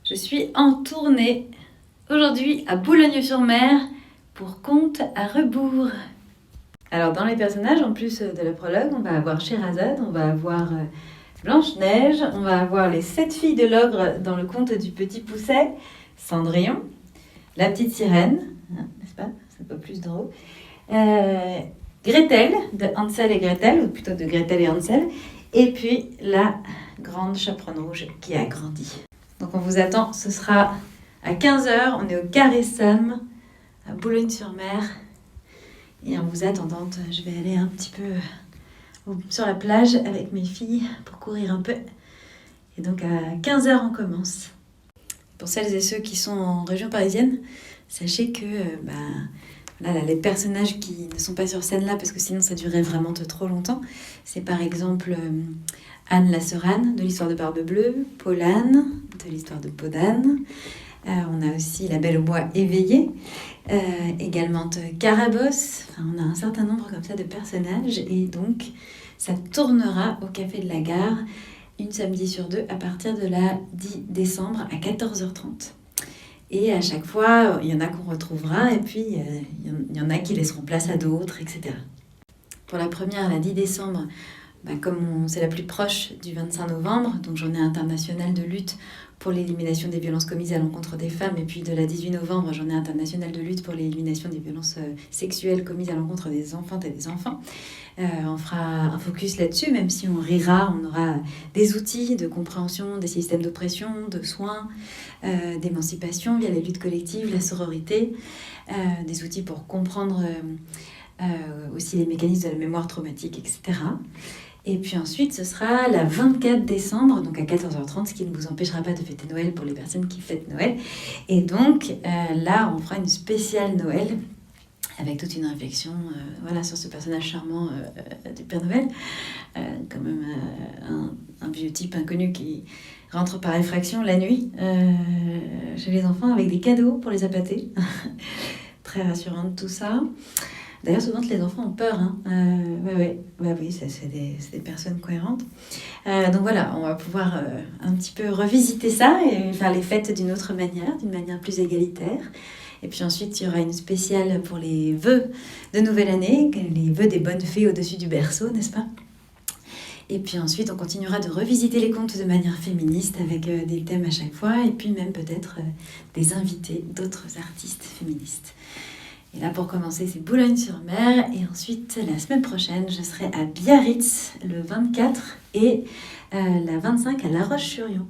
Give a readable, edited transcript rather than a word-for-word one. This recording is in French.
Je suis en tournée aujourd'hui à Boulogne-sur-Mer pour Contes à rebours. Alors dans les personnages, en plus de la prologue, on va avoir Scheherazade, on va avoir Blanche-Neige, on va avoir les 7 filles de l'ogre dans le conte du Petit Poucet, Cendrillon, la petite sirène, n'est-ce pas? C'est pas plus drôle. Gretel, de Hansel et Gretel, ou plutôt de Gretel et Hansel, et puis la grande chaperonne rouge qui a grandi. Donc on vous attend, ce sera à 15h, on est au Carré Sam, à Boulogne-sur-Mer. Et en vous attendant, je vais aller un petit peu sur la plage avec mes filles pour courir un peu. Et donc à 15h, on commence. Pour celles et ceux qui sont en région parisienne, sachez que les personnages qui ne sont pas sur scène là, parce que sinon ça durerait vraiment trop longtemps, c'est par exemple Anne la sœur Anne de l'histoire de Barbe Bleue, Paul Anne de l'histoire de Peau d'Anne. On a aussi la Belle au bois éveillée, également Carabosse. Enfin, on a un certain nombre comme ça de personnages et donc ça tournera au Café de la Gare une samedi sur deux à partir de la 10 décembre à 14h30. Et à chaque fois, il y en a qu'on retrouvera et puis il y en a qui laisseront place à d'autres, etc. Pour la première, la 10 décembre, comme c'est la plus proche du 25 novembre, donc journée internationale de lutte pour l'élimination des violences commises à l'encontre des femmes, et puis de la 18 novembre, journée internationale de lutte pour l'élimination des violences sexuelles commises à l'encontre des enfantes et des enfants. On fera un focus là-dessus, même si on rira, on aura des outils de compréhension des systèmes d'oppression, de soins, d'émancipation via les luttes collectives, la sororité, des outils pour comprendre aussi les mécanismes de la mémoire traumatique, etc. Et puis ensuite, ce sera la 24 décembre, donc à 14h30, ce qui ne vous empêchera pas de fêter Noël pour les personnes qui fêtent Noël. Et donc là, on fera une spéciale Noël avec toute une réflexion sur ce personnage charmant du Père Noël, quand même un vieux type inconnu qui rentre par effraction la nuit chez les enfants avec des cadeaux pour les appâter. Très rassurant tout ça. D'ailleurs, souvent, les enfants ont peur. Oui, c'est des personnes cohérentes. Donc voilà, on va pouvoir un petit peu revisiter ça et faire les fêtes d'une autre manière, d'une manière plus égalitaire. Et puis ensuite, il y aura une spéciale pour les vœux de nouvelle année, les vœux des bonnes fées au-dessus du berceau, n'est-ce pas? Et puis ensuite, on continuera de revisiter les contes de manière féministe avec des thèmes à chaque fois et puis même peut-être des invités d'autres artistes féministes. Et là, pour commencer, c'est Boulogne-sur-Mer. Et ensuite, la semaine prochaine, je serai à Biarritz le 24 et la 25 à La Roche-sur-Yon.